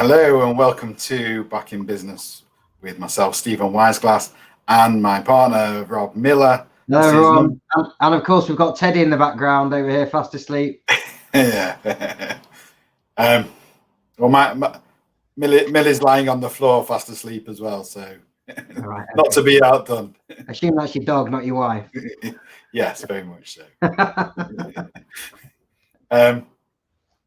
Hello and welcome to Back in Business with myself, Stephen Wiseglass, and my partner, Rob Miller. Hello, everyone. And of course, we've got Teddy in the background over here, fast asleep. Yeah. Miller's lying on the floor, fast asleep as well, so right, not to be outdone. I assume that's your dog, not your wife. Yes, very much so.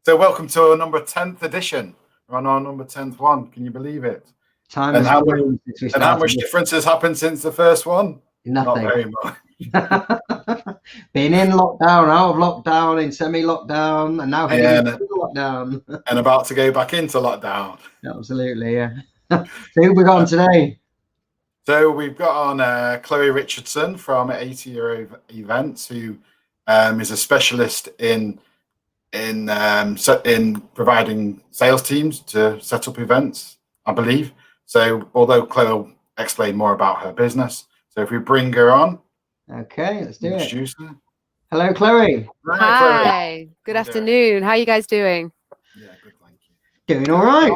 So welcome to our number 10th edition. We're on our number 10th one. Can you believe it? How much difference has happened since the first one? Nothing. Not very much. Been in lockdown, out of lockdown, in semi-lockdown, and now heading into lockdown. And about to go back into lockdown. Absolutely, yeah. So who we got on today? So we've got on Chloe Richardson from Acier Events, who is a specialist in providing sales teams to set up events, I believe. So although Chloe will explain more about her business, so if we bring her on. Okay, let's do it. Her. Hello, Chloe. Hi. Chloe. Good afternoon. How are you guys doing? Yeah, good, thank you. Doing all right.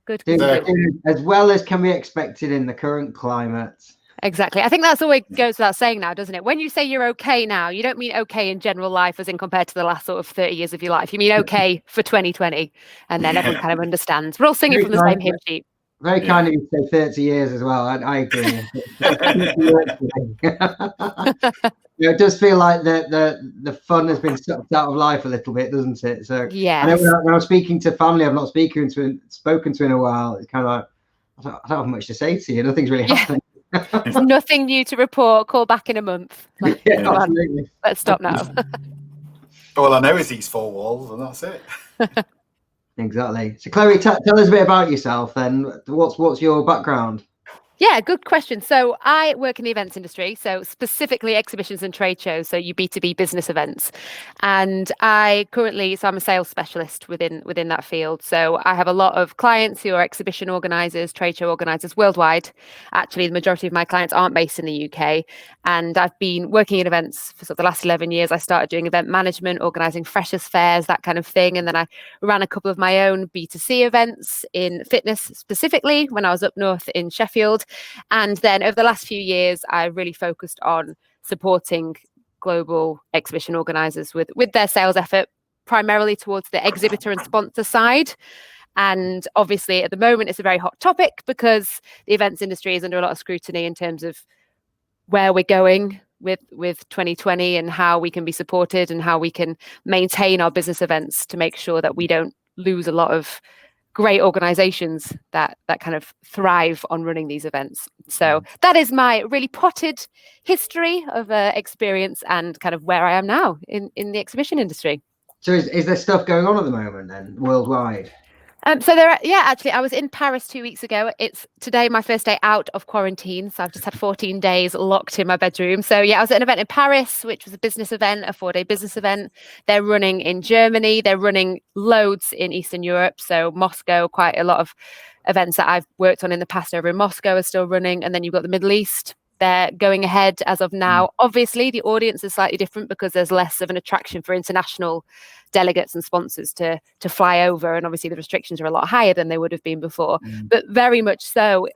Good. Doing as well as can be expected in the current climate. Exactly. I think that's always goes without saying now, doesn't it? When you say you're okay now, you don't mean okay in general life as in compared to the last sort of 30 years of your life. You mean okay for 2020. And then everyone kind of understands. We're all singing from the same hymn sheet. Very kind of you to say 30 years as well. I agree. It does feel like the fun has been sucked out of life a little bit, doesn't it? So yeah. I know when I'm speaking to family I've not spoken to in a while, it's kind of like, I don't have much to say to you. Nothing's really happened. There's nothing new to report. Call back in a month. Like, absolutely. Let's stop now. All I know is these four walls, and that's it. Exactly. So, Chloe, tell us a bit about yourself. Then, what's your background? Yeah, good question. So I work in the events industry, so specifically exhibitions and trade shows, so you B2B business events. And I'm a sales specialist within that field. So I have a lot of clients who are exhibition organisers, trade show organisers worldwide. Actually, the majority of my clients aren't based in the UK. And I've been working in events for sort of the last 11 years. I started doing event management, organising freshers fairs, that kind of thing. And then I ran a couple of my own B2C events in fitness specifically when I was up north in Sheffield. And then over the last few years, I really focused on supporting global exhibition organisers with their sales effort, primarily towards the exhibitor and sponsor side. And obviously, at the moment, it's a very hot topic because the events industry is under a lot of scrutiny in terms of where we're going with 2020 and how we can be supported and how we can maintain our business events to make sure that we don't lose a lot of great organizations that kind of thrive on running these events. So that is my really potted history of experience and kind of where I am now in the exhibition industry. So is there stuff going on at the moment then worldwide? Actually, I was in Paris 2 weeks ago. It's today my first day out of quarantine. So I've just had 14 days locked in my bedroom. So yeah, I was at an event in Paris, which was a business event, a 4-day business event. They're running in Germany. They're running loads in Eastern Europe. So Moscow, quite a lot of events that I've worked on in the past over in Moscow are still running. And then you've got the Middle East. They're going ahead as of now. Obviously, the audience is slightly different because there's less of an attraction for international delegates and sponsors to fly over. And obviously, the restrictions are a lot higher than they would have been before. But very much so,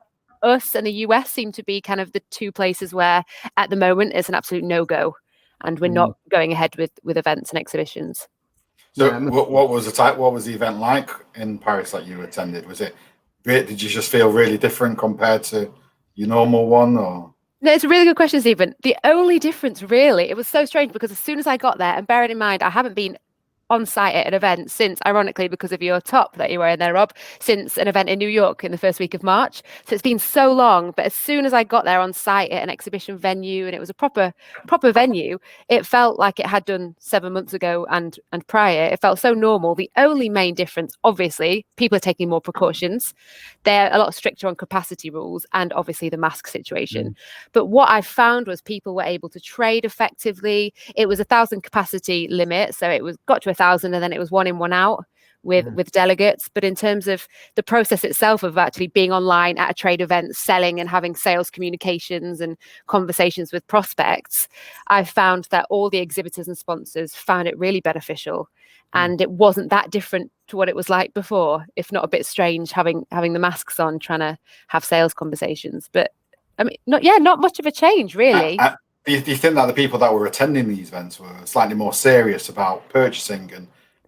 us and the US seem to be kind of the two places where at the moment it's an absolute no-go. And we're not going ahead with events and exhibitions. So what was the event like in Paris that you attended? Did you just feel really different compared to your normal one, or? No, it's a really good question, Stephen. The only difference, really, it was so strange because as soon as I got there, and bearing in mind, I haven't been on site at an event since, ironically, because of your top that you're wearing there, Rob, since an event in New York in the first week of March. So it's been so long. But as soon as I got there on site at an exhibition venue, and it was a proper venue, it felt like it had done 7 months ago and prior. It felt so normal. The only main difference, obviously, people are taking more precautions. They're a lot stricter on capacity rules and obviously the mask situation. But what I found was people were able to trade effectively. It was 1,000 capacity limit. So it got to 1,000 and then it was 1 in, 1 out, with delegates. But in terms of the process itself of actually being online at a trade event, selling and having sales communications and conversations with prospects, I've found that all the exhibitors and sponsors found it really beneficial. And it wasn't that different to what it was like before, if not a bit strange having the masks on, trying to have sales conversations. But I mean, not much of a change, really. Do you think that the people that were attending these events were slightly more serious about purchasing,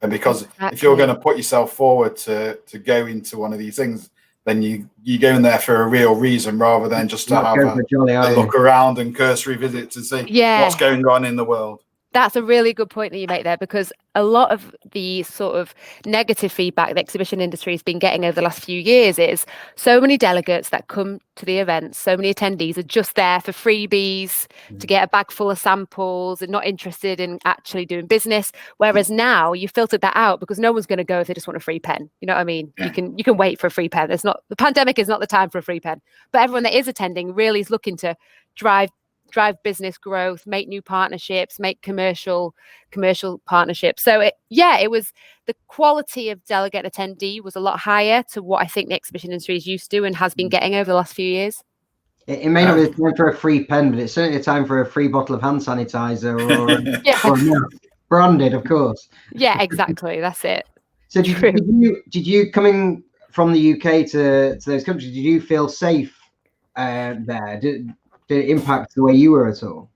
and because if you're going to put yourself forward to go into one of these things, then you go in there for a real reason rather than just to have a look around and cursory visit to see what's going on in the world? That's a really good point that you make there, because a lot of the sort of negative feedback the exhibition industry has been getting over the last few years is so many delegates that come to the events, so many attendees are just there for freebies, to get a bag full of samples and not interested in actually doing business. Whereas now you filtered that out, because no one's going to go if they just want a free pen. You know what I mean? Yeah. You can wait for a free pen. The pandemic is not the time for a free pen. But everyone that is attending really is looking to drive business growth, make new partnerships, make commercial partnerships. So it was, the quality of delegate attendee was a lot higher to what I think the exhibition industry is used to and has been getting over the last few years. It may not be time for a free pen, but it's certainly a time for a free bottle of hand sanitizer or branded, of course. Yeah, exactly. That's it. So did you coming from the UK to those countries, did you feel safe there? Did it impact the way you were at all?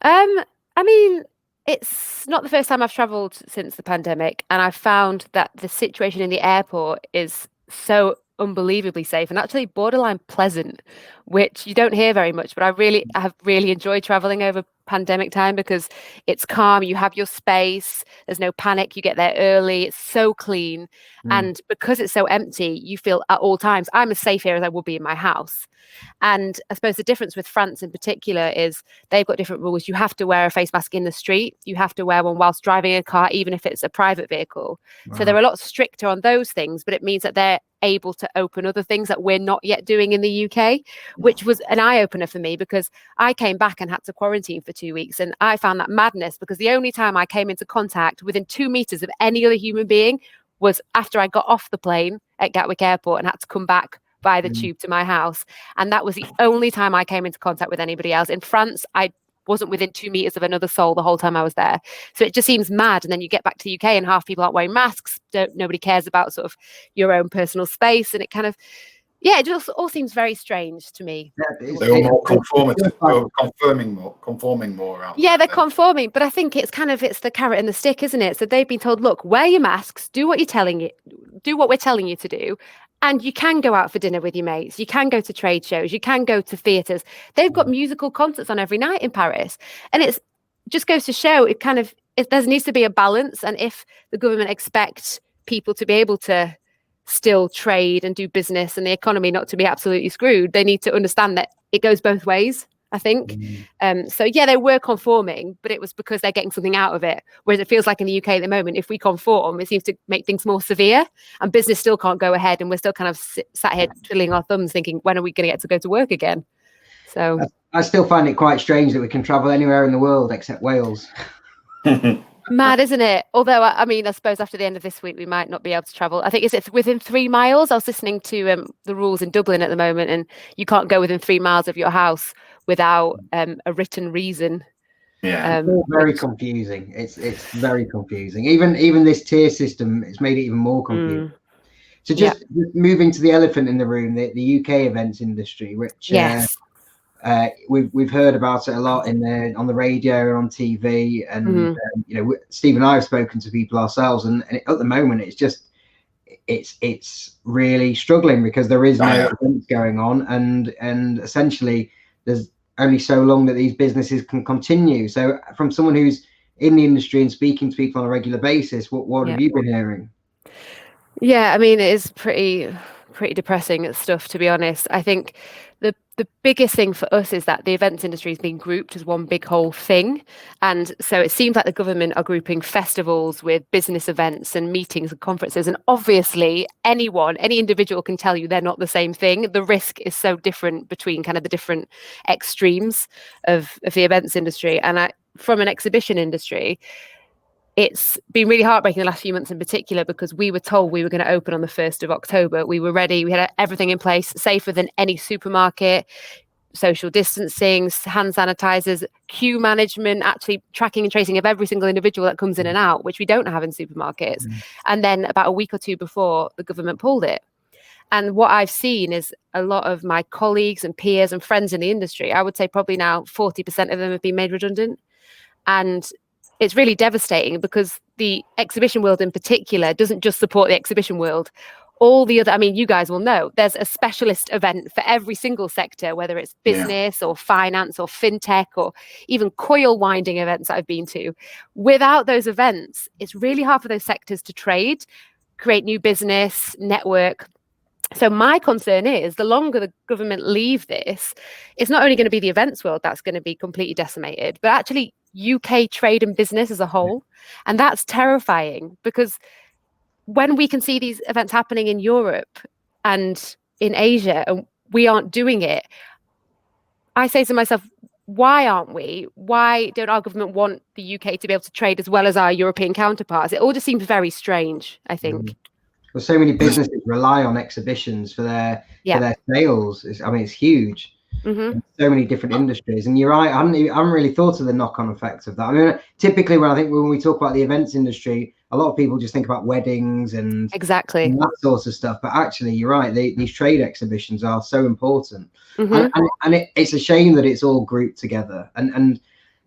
I mean, it's not the first time I've travelled since the pandemic, and I've found that the situation in the airport is so unbelievably safe and actually borderline pleasant, which you don't hear very much. But I have really enjoyed travelling over pandemic time, because it's calm, you have your space, there's no panic, you get there early, it's so clean. And because it's so empty, you feel at all times I'm as safe here as I would be in my house. And I suppose the difference with France in particular is they've got different rules. You have to wear a face mask in the street. You have to wear one whilst driving a car, even if it's a private vehicle. Wow. So they're a lot stricter on those things, but it means that they're able to open other things that we're not yet doing in the UK, which was an eye-opener for me, because I came back and had to quarantine for 2 weeks, and I found that madness, because the only time I came into contact within 2 meters of any other human being was after I got off the plane at Gatwick Airport and had to come back by the tube to my house. And that was the only time I came into contact with anybody else. In France, I wasn't within 2 meters of another soul the whole time I was there. So it just seems mad. And then you get back to the UK and half people aren't wearing masks. Nobody cares about sort of your own personal space. And it kind of, it just all seems very strange to me. They're more conforming more out. Yeah, they're conforming, but I think it's the carrot and the stick, isn't it? So they've been told, look, wear your masks, do what we're telling you to do. And you can go out for dinner with your mates. You can go to trade shows. You can go to theatres. They've got musical concerts on every night in Paris. And it just goes to show there needs to be a balance. And if the government expects people to be able to still trade and do business and the economy not to be absolutely screwed, they need to understand that it goes both ways, I think. So they were conforming, but it was because they're getting something out of it. Whereas it feels like in the UK at the moment, if we conform, it seems to make things more severe, and business still can't go ahead, and we're still kind of sat here twiddling our thumbs thinking, when are we going to get to go to work again? So I still find it quite strange that we can travel anywhere in the world except Wales. Mad, isn't it? Although, I mean, I suppose after the end of this week, we might not be able to travel. I think it's within 3 miles. I was listening to the rules in Dublin at the moment, and you can't go within 3 miles of your house without a written reason. Yeah, very confusing. It's very confusing. Even this tier system, it's made it even more confusing. So just moving to the elephant in the room, the UK events industry, which we've heard about it a lot on the radio and on TV, and Steve and I have spoken to people ourselves, and at the moment it's really struggling, because there is no events going on, and essentially there's only so long that these businesses can continue. So from someone who's in the industry and speaking to people on a regular basis, what have you been hearing? Yeah, I mean, it is pretty depressing stuff, to be honest. I think the biggest thing for us is that the events industry is being grouped as one big whole thing. And so it seems like the government are grouping festivals with business events and meetings and conferences. And obviously any individual can tell you they're not the same thing. The risk is so different between kind of the different extremes of the events industry. And from an exhibition industry, it's been really heartbreaking the last few months in particular, because we were told we were going to open on the 1st of October. We were ready. We had everything in place, safer than any supermarket, social distancing, hand sanitizers, queue management, actually tracking and tracing of every single individual that comes in and out, which we don't have in supermarkets. And then about a week or two before, the government pulled it. And what I've seen is a lot of my colleagues and peers and friends in the industry, I would say probably now 40% of them have been made redundant. And it's really devastating, because the exhibition world in particular doesn't just support the exhibition world. All the other, I mean, you guys will know, there's a specialist event for every single sector, whether it's business or finance or fintech or even coil winding events that I've been to. Without those events, it's really hard for those sectors to trade, create new business, network. So my concern is, the longer the government leave this, it's not only going to be the events world that's going to be completely decimated, but actually UK trade and business as a whole. And that's terrifying, because when we can see these events happening in Europe and in Asia, and we aren't doing it, I say to myself, why aren't we? Why don't our government want the UK to be able to trade as well as our European counterparts? It all just seems very strange, I think. Well, so many businesses rely on exhibitions for their sales. It's huge. So many different industries, and you're right. I haven't really thought of the knock-on effects of that. I mean, typically when we talk about the events industry, a lot of people just think about weddings and that sort of stuff. But actually, you're right. These trade exhibitions are so important, and it's a shame that it's all grouped together. And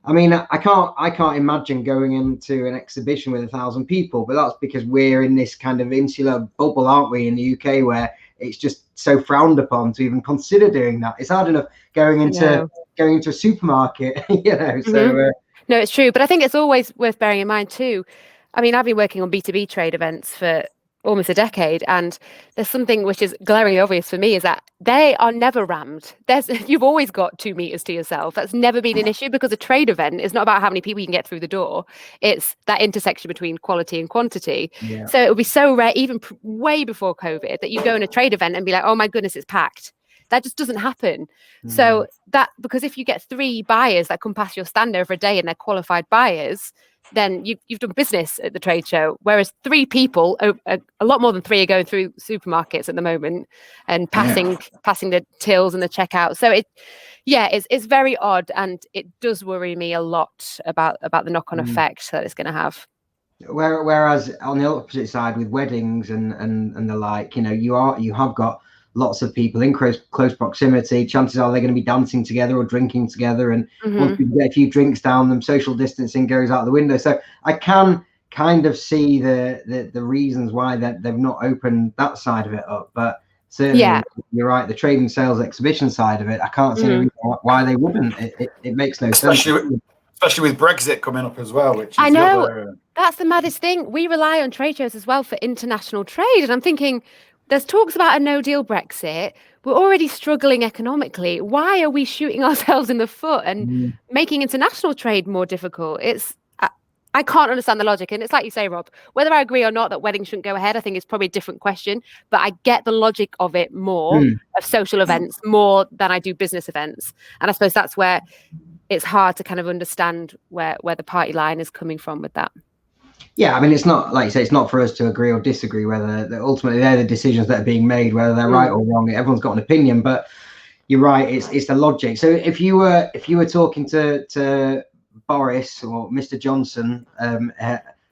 I mean, I can't imagine going into an exhibition with 1,000 people, but that's because we're in this kind of insular bubble, aren't we, in the UK, where it's just so frowned upon to even consider doing that. It's hard enough going into a supermarket, So no, it's true, but I think it's always worth bearing in mind too. I mean, I've been working on B2B trade events for almost a decade, and there's something which is glaringly obvious for me, is that they are never rammed. You've always got 2 meters to yourself. That's never been an issue, because a trade event is not about how many people you can get through the door. It's that intersection between quality and quantity. So it would be so rare, even way before COVID, that you go in a trade event and be like, oh my goodness, it's packed. That just doesn't happen. So because if you get 3 buyers that come past your stand over a day and they're qualified buyers, then you've done business at the trade show. Whereas 3 people, a lot more than 3, are going through supermarkets at the moment and passing the tills and the checkout. So it's very odd, and it does worry me a lot about the knock-on effect that it's going to have. Whereas on the opposite side, with weddings and the like, you have got lots of people in close proximity. Chances are they're going to be dancing together or drinking together, and once people get a few drinks down them, social distancing goes out the window. So I can kind of see the reasons why that they've not opened that side of it up, but certainly you're right, the trade and sales exhibition side of it, I can't see any reason why they wouldn't. It makes no sense. Especially with Brexit coming up as well, which is I know, that's the maddest thing. We rely on trade shows as well for international trade, and I'm thinking, there's talks about a no-deal Brexit. We're already struggling economically. Why are we shooting ourselves in the foot and making international trade more difficult? I can't understand the logic. And it's like you say, Rob, whether I agree or not that weddings shouldn't go ahead, I think it's probably a different question. But I get the logic of it more, of social events, more than I do business events. And I suppose that's where it's hard to kind of understand where the party line is coming from with that. Yeah, I mean, it's not, like you say, it's not for us to agree or disagree whether ultimately they're the decisions that are being made, whether they're right or wrong. Everyone's got an opinion, but you're right, it's the logic. So if you were talking to Boris or Mr. Johnson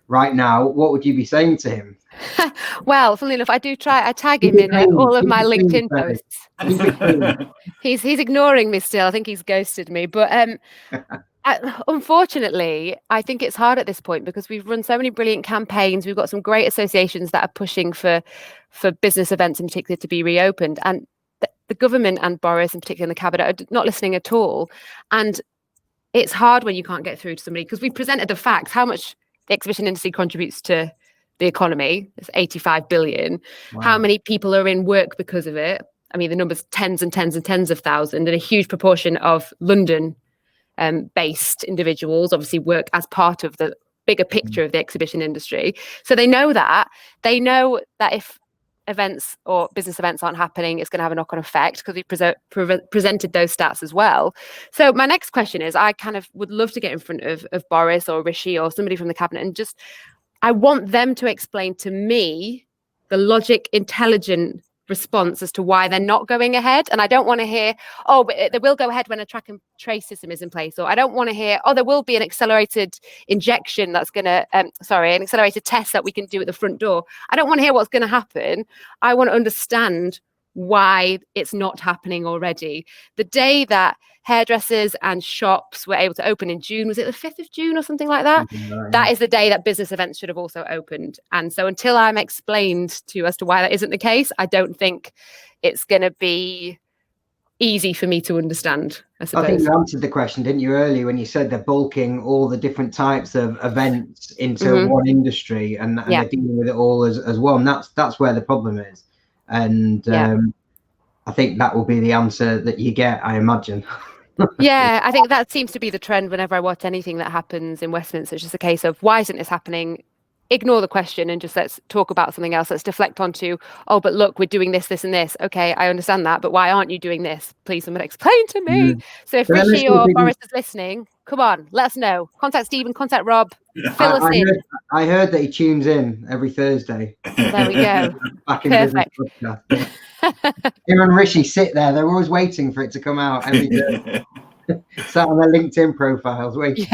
right now, what would you be saying to him? Well, funnily enough, I tag him in all of my LinkedIn posts. He's ignoring me still. I think he's ghosted me, but unfortunately, I think it's hard at this point, because we've run so many brilliant campaigns. We've got some great associations that are pushing for business events in particular to be reopened, and the government and Boris in particular, and the cabinet, are not listening at all. And it's hard when you can't get through to somebody, because we've presented the facts, how much the exhibition industry contributes to the economy. It's 85 billion. Wow. How many people are in work because of it? I mean, the number's tens and tens and tens of thousands, and a huge proportion of London based individuals obviously work as part of the bigger picture of the exhibition industry. So they know that if events or business events aren't happening, it's going to have a knock-on effect because we presented those stats as well. So my next question is, I kind of would love to get in front of Boris or Rishi or somebody from the cabinet, and just, I want them to explain to me the logic, intelligent response as to why they're not going ahead. And I don't want to hear, oh, but they will go ahead when a track and trace system is in place. Or I don't want to hear, oh, there will be an accelerated injection that's going to, an accelerated test that we can do at the front door. I don't want to hear what's going to happen. I want to understand why it's not happening already. The day that hairdressers and shops were able to open in June, was it the 5th of June or something like that? That is the day that business events should have also opened. And so until I'm explained to as to why that isn't the case, I don't think it's going to be easy for me to understand, I suppose. I think you answered the question, didn't you, earlier when you said they're bulking all the different types of events into one industry and they're dealing with it all as one. That's where the problem is. And I think that will be the answer that you get, I imagine. Yeah, I think that seems to be the trend whenever I watch anything that happens in Westminster. It's just a case of, why isn't this happening? Ignore the question and just let's talk about something else. Let's deflect onto, oh, but look, we're doing this, this and this. Okay, I understand that, but why aren't you doing this? Please, someone explain to me. So if Rishi or Boris is listening, come on, let us know. Contact Stephen, contact Rob, fill us in. I heard that he tunes in every Thursday. There we go. Back in Perfect. Him and Rishi sit there. They're always waiting for it to come out every day. Sat on their LinkedIn profiles waiting.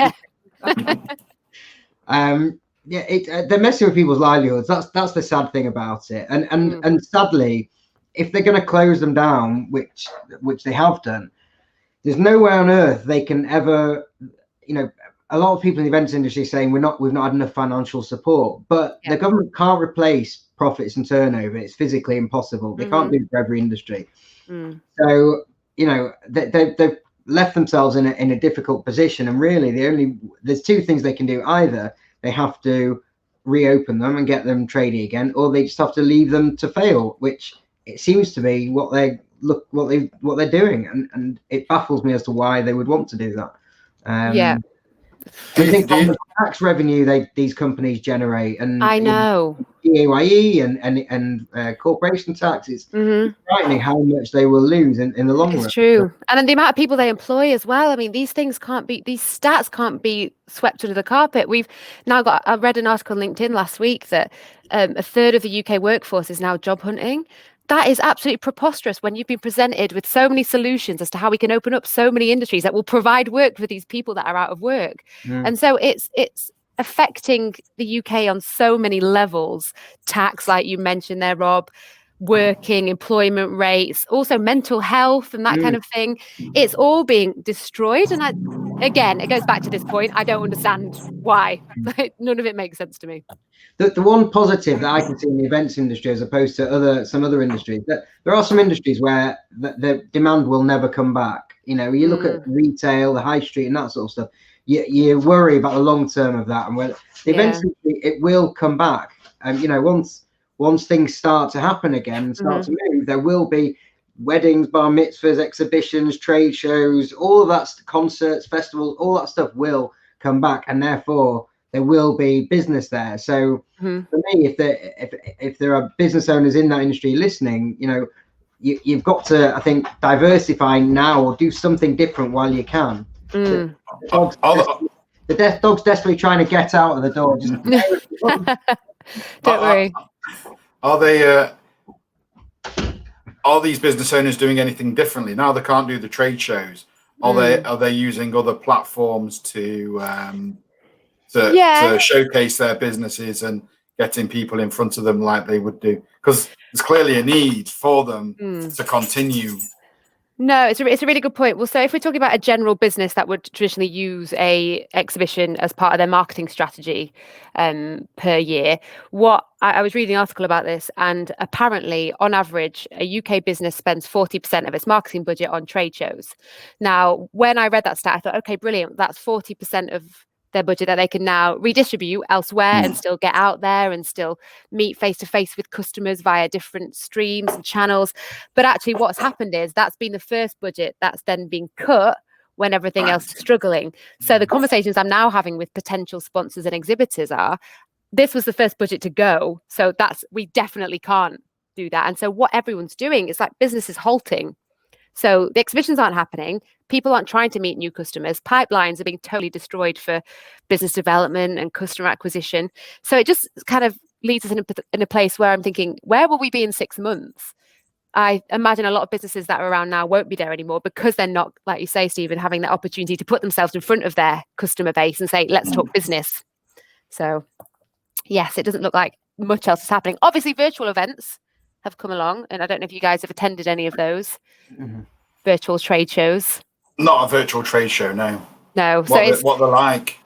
They're messing with people's livelihoods. That's the sad thing about it. And sadly, if they're going to close them down, which they have done, there's no way on earth they can ever, a lot of people in the events industry saying we've not had enough financial support, but the government can't replace profits and turnover. It's physically impossible. They can't do it for every industry. So they've left themselves in a difficult position, and really there's two things they can do. Either they have to reopen them and get them trading again, or they just have to leave them to fail, which it seems to be what they're doing, and it baffles me as to why they would want to do that. I think the tax revenue these companies generate, and I know PAYE and corporation tax, it's frightening how much they will lose in the long run. It's true. And then the amount of people they employ as well. I mean, these stats can't be swept under the carpet. We've now I read an article on LinkedIn last week that a third of the UK workforce is now job hunting. That is absolutely preposterous when you've been presented with so many solutions as to how we can open up so many industries that will provide work for these people that are out of work. And so it's affecting the UK on so many levels. Tax, like you mentioned there, Rob, working, employment rates, also mental health and that kind of thing. It's all being destroyed. And again, it goes back to this point. I don't understand why. None of it makes sense to me. The one positive that I can see in the events industry, as opposed to some other industries, that there are some industries where the demand will never come back. You look at retail, the high street, and that sort of stuff. You worry about the long term of that, and whether the events industry, it will come back. And once things start to happen again and start to move, there will be weddings, bar mitzvahs, exhibitions, trade shows, all of that, concerts, festivals, all that stuff will come back, and therefore there will be business there. So for me, if there are business owners in that industry listening, you've got to, I think, diversify now or do something different while you can. The death dog's desperately trying to get out of the door. Don't worry. Are these business owners doing anything differently now? They can't do the trade shows. Are they using other platforms to showcase their businesses and getting people in front of them like they would do? Because there's clearly a need for them to continue. No, it's a really good point. Well, so if we're talking about a general business that would traditionally use a exhibition as part of their marketing strategy per year, I was reading an article about this, and apparently, on average, a UK business spends 40% of its marketing budget on trade shows. Now, when I read that stat, I thought, okay, brilliant. That's 40% of their budget that they can now redistribute elsewhere and still get out there and still meet face to face with customers via different streams and channels. But actually what's happened is that's been the first budget that's then been cut when everything else is struggling. So the conversations I'm now having with potential sponsors and exhibitors are, this was the first budget to go. So we definitely can't do that. And so what everyone's doing is like business is halting. So the exhibitions aren't happening. People aren't trying to meet new customers. Pipelines are being totally destroyed for business development and customer acquisition. So it just kind of leads us in a place where I'm thinking, where will we be in 6 months? I imagine a lot of businesses that are around now won't be there anymore because they're not, like you say, Stephen, having that opportunity to put themselves in front of their customer base and say, let's talk business. So yes, it doesn't look like much else is happening. Obviously, virtual events have come along, and I don't know if you guys have attended any of those virtual trade shows. Not a virtual trade show, no. No. What they're like?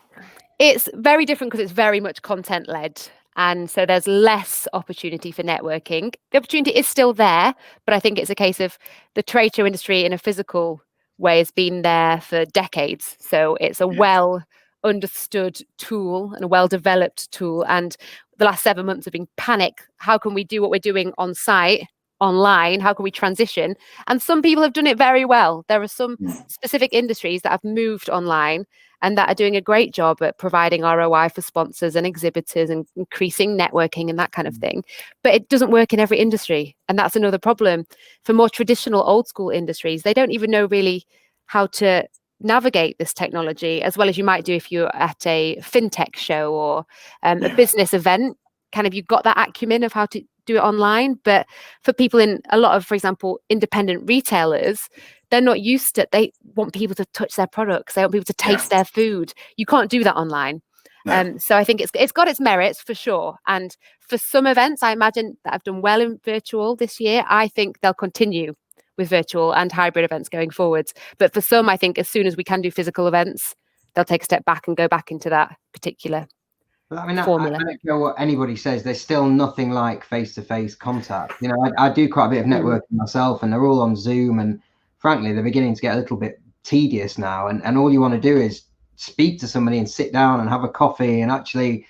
It's very different because it's very much content led. And so there's less opportunity for networking. The opportunity is still there, but I think it's a case of the trade show industry in a physical way has been there for decades. So it's a well understood tool and a well developed tool. And the last 7 months have been panic. How can we do what we're doing on site, online? How can we transition? And some people have done it very well. There are some specific industries that have moved online and that are doing a great job at providing ROI for sponsors and exhibitors and increasing networking and that kind of thing. But it doesn't work in every industry. And that's another problem. For more traditional old school industries, they don't even know really how to navigate this technology as well as you might do if you're at a fintech show or a business event. Kind of you've got that acumen of how to do it online. But for people in a lot of, for example, independent retailers, they're not used to it. They want people to touch their products. They want people to taste their food. You can't do that online. No. So I think it's got its merits for sure. And for some events, I imagine that have done well in virtual this year. I think they'll continue with virtual and hybrid events going forwards. But for some, I think as soon as we can do physical events, they'll take a step back and go back into that particular formula. I don't care what anybody says. There's still nothing like face-to-face contact. You know, I do quite a bit of networking myself, and they're all on Zoom. And frankly, they're beginning to get a little bit tedious now. And all you want to do is speak to somebody and sit down and have a coffee. And actually,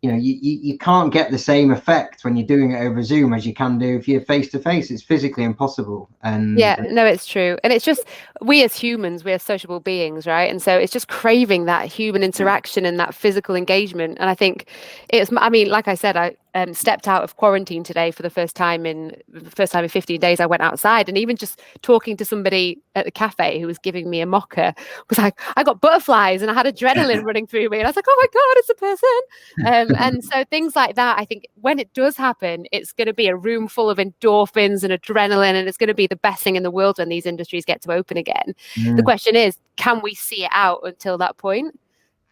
you know, you can't get the same effect when you're doing it over Zoom as you can do if you're face-to-face. It's physically impossible. And no, it's true. And it's just, we as humans, we're sociable beings, right? And so it's just craving that human interaction and that physical engagement. And I think like I said, I stepped out of quarantine today for the first time in 15 days. I went outside, and even just talking to somebody at the cafe who was giving me a mocha was like, I got butterflies and I had adrenaline running through me, and I was like, oh my God, it's a person. And so things like that, I think when it does happen, it's going to be a room full of endorphins and adrenaline, and it's going to be the best thing in the world when these industries get to open again. The question is, can we see it out until that point?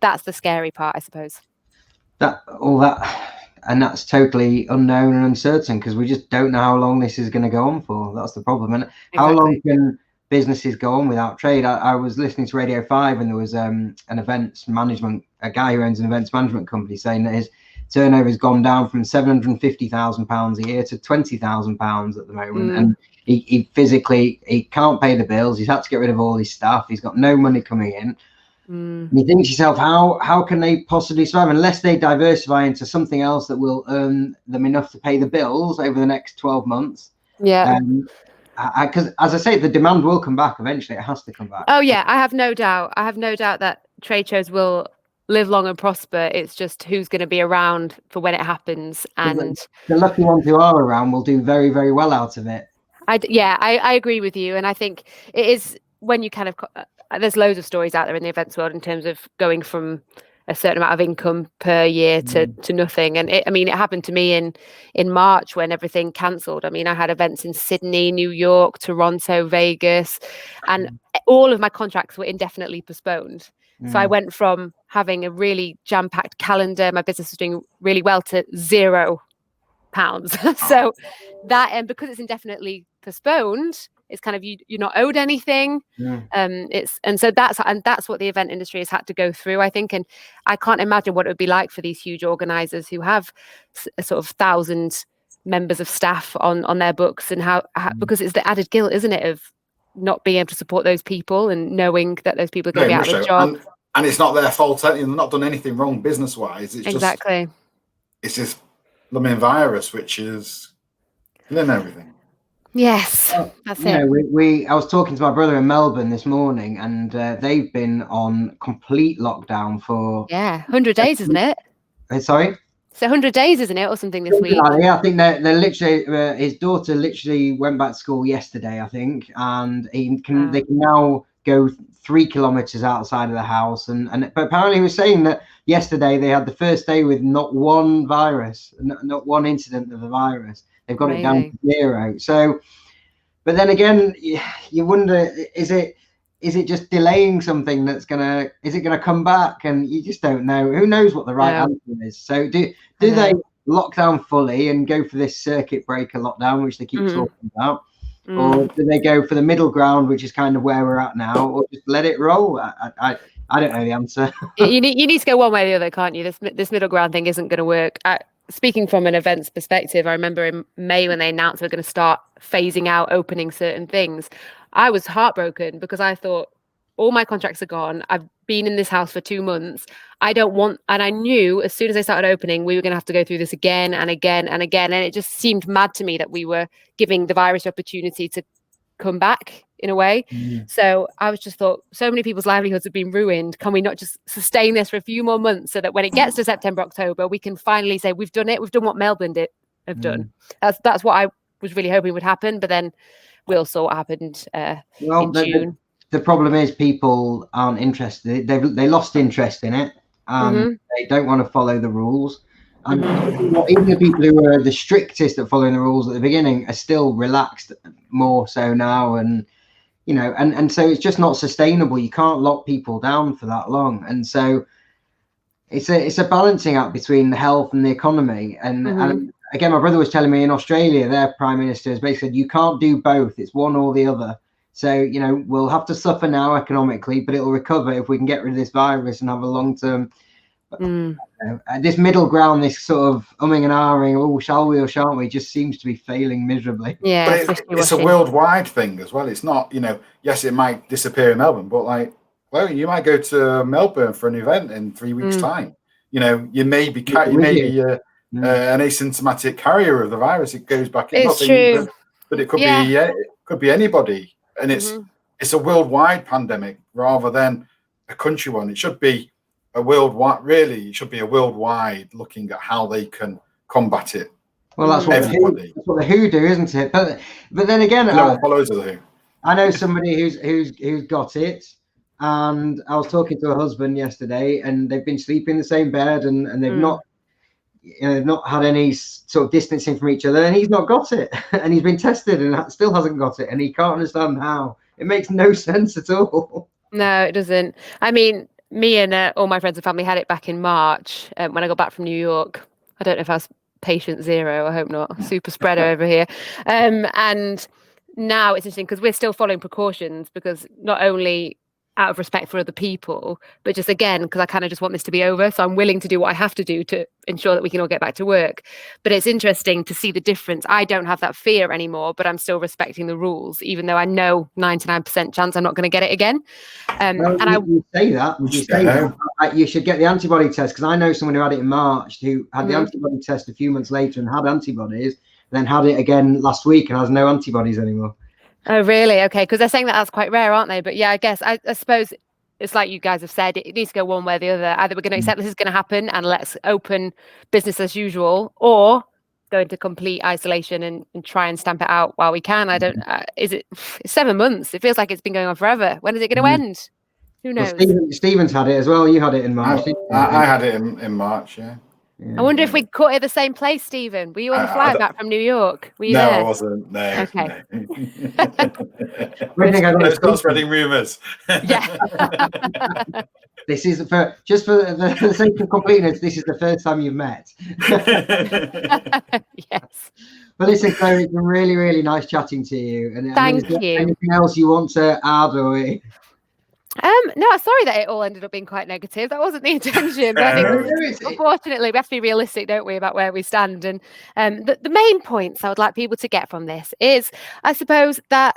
That's the scary part, I suppose. And that's totally unknown and uncertain because we just don't know how long this is going to go on for. That's the problem. And how long can businesses go on without trade? I was listening to Radio 5, and there was a guy who owns an events management company saying that his turnover has gone down from £750,000 a year to £20,000 at the moment. And he physically can't pay the bills. He's had to get rid of all his staff. He's got no money coming in. And you think to yourself, how can they possibly survive unless they diversify into something else that will earn them enough to pay the bills over the next 12 months? Because as I say, the demand will come back eventually. It has to come back. Oh yeah, I have no doubt that trade shows will live long and prosper. It's just who's going to be around for when it happens. And the lucky ones who are around will do very, very well out of it. I agree with you. And I think it is when you kind of there's loads of stories out there in the events world in terms of going from a certain amount of income per year to nothing. And it happened to me in March when everything cancelled. I mean, I had events in Sydney, New York, Toronto, Vegas, and all of my contracts were indefinitely postponed. So I went from having a really jam-packed calendar, my business was doing really well, to £0. So that, and because it's indefinitely postponed, it's kind of you're not owed anything. That's what the event industry has had to go through, I think. And I can't imagine what it would be like for these huge organizers who have a sort of 1,000 members of staff on their books, and how because it's the added guilt, isn't it, of not being able to support those people and knowing that those people are going to be out of a job. And it's not their fault. They've not done anything wrong business wise. It's it's this blooming virus which is killing everything. Yes, that's it. I was talking to my brother in Melbourne this morning, and they've been on complete lockdown for 100 days, isn't it? Sorry, So 100 days, isn't it, or something this week? Yeah, I think they're literally. His daughter literally went back to school yesterday, I think, and they can now go 3 kilometers outside of the house. But apparently, he was saying that yesterday they had the first day with not one virus, not one incident of the virus. They've got it down to 0. So, but then again, you wonder, is it just delaying something is it gonna come back? And you just don't know. Who knows what the right answer is? So do they lock down fully and go for this circuit breaker lockdown, which they keep talking about? Or do they go for the middle ground, which is kind of where we're at now, or just let it roll? I don't know the answer. you need to go one way or the other, can't you? This middle ground thing isn't going to work. Speaking from an events perspective, I remember in May when they announced they're going to start phasing out opening certain things. I was heartbroken because I thought, all my contracts are gone. I've been in this house for 2 months. And I knew as soon as they started opening, we were going to have to go through this again and again and again. And it just seemed mad to me that we were giving the virus the opportunity to come back in a way. So I was just thought, so many people's livelihoods have been ruined. Can we not just sustain this for a few more months so that when it gets to September, October, we can finally say we've done it. We've done what Melbourne have done. That's what I was really hoping would happen. But then we all saw what happened in June. The problem is people aren't interested. They lost interest in it. They don't want to follow the rules. And even the people who were the strictest at following the rules at the beginning are still relaxed more so now. And, and so it's just not sustainable. You can't lock people down for that long. And so it's a balancing act between the health and the economy. And again, my brother was telling me in Australia, their prime minister has basically said, you can't do both. It's one or the other. So, we'll have to suffer now economically, but it'll recover if we can get rid of this virus and have a long-term. This middle ground, this sort of umming and ahhing, oh, shall we or shan't we, just seems to be failing miserably. Yeah, but it's a worldwide thing as well. It's not, yes, it might disappear in Melbourne, but you might go to Melbourne for an event in 3 weeks' time. You may be an asymptomatic carrier of the virus. It goes back. It's true, but it could be anybody. And it's a worldwide pandemic rather than a country one. It should be a worldwide. Really, it should be a worldwide looking at how they can combat it. Well, that's what the WHO do, isn't it? But then again, no one follows the WHO. I know somebody who's got it, and I was talking to a husband yesterday, and they've been sleeping in the same bed, and they've not. They've not had any sort of distancing from each other, and he's not got it, and he's been tested and still hasn't got it, and he can't understand how. It makes no sense at all. No, it doesn't. I mean, me and all my friends and family had it back in March when I got back from New York. I don't know if I was patient 0. I hope not. Super spreader over here. And now it's interesting because we're still following precautions because not only out of respect for other people, but just again, because I kind of just want this to be over. So I'm willing to do what I have to do to ensure that we can all get back to work. But it's interesting to see the difference. I don't have that fear anymore, but I'm still respecting the rules, even though I know 99% chance I'm not going to get it again. You say that. You should get the antibody test, because I know someone who had it in March who had the antibody test a few months later and had antibodies, then had it again last week and has no antibodies anymore. Oh, really? Okay, because they're saying that's quite rare, aren't they? But yeah, I guess I suppose it's like you guys have said, it needs to go one way or the other. Either we're going to accept this is going to happen and let's open business as usual, or go into complete isolation and try and stamp it out while we can. I don't. It's 7 months? It feels like it's been going on forever. When is it going to end? Who knows? Well, Stephen's had it as well. You had it in March. I had it in March. Yeah. I wonder if we caught it at the same place, Stephen. Were you on the flight back from New York? Were you there? I wasn't. No. Okay. Let's start spreading rumours. Yeah. This is for the sake of completeness. This is the first time you've met. Yes. But listen, Chloe, it's been really, really nice chatting to you. And thank you. Anything else you want to add, or? No, sorry that it all ended up being quite negative. That wasn't the intention. But I think, unfortunately, we have to be realistic, don't we, about where we stand. And the main points I would like people to get from this is, I suppose, that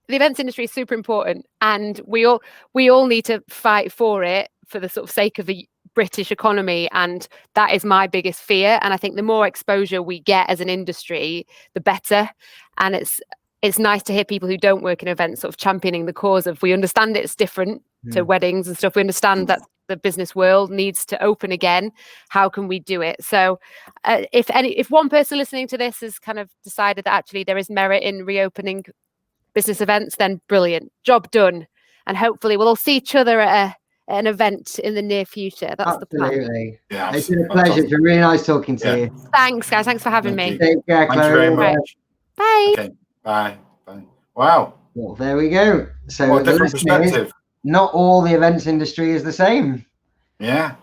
the events industry is super important, and we all need to fight for it for the sort of sake of the British economy. And that is my biggest fear. And I think the more exposure we get as an industry, the better. And it's nice to hear people who don't work in events sort of championing the cause of, we understand it's different to weddings and stuff. We understand that the business world needs to open again. How can we do it? So if one person listening to this has kind of decided that actually there is merit in reopening business events, then brilliant, job done. And hopefully we'll all see each other at an event in the near future. That's the plan. Absolutely. Yeah, It's been a pleasure. It's been really nice talking to you. Thanks, guys. Thanks for having me. Take care, Thank you Chloe. very much. Bye. Okay, bye. Bye. Wow. Well, there we go. So What a the different lesson is, perspective. not all the events industry is the same. Yeah.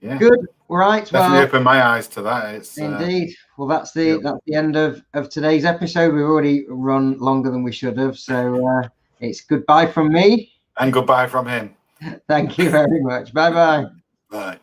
Yeah. Good. Right. Definitely Well, opened my eyes to that. It's indeed. Well, that's the end of today's episode. We've already run longer than we should have. So it's goodbye from me. and goodbye from him. Thank you very much. Bye-bye. Bye.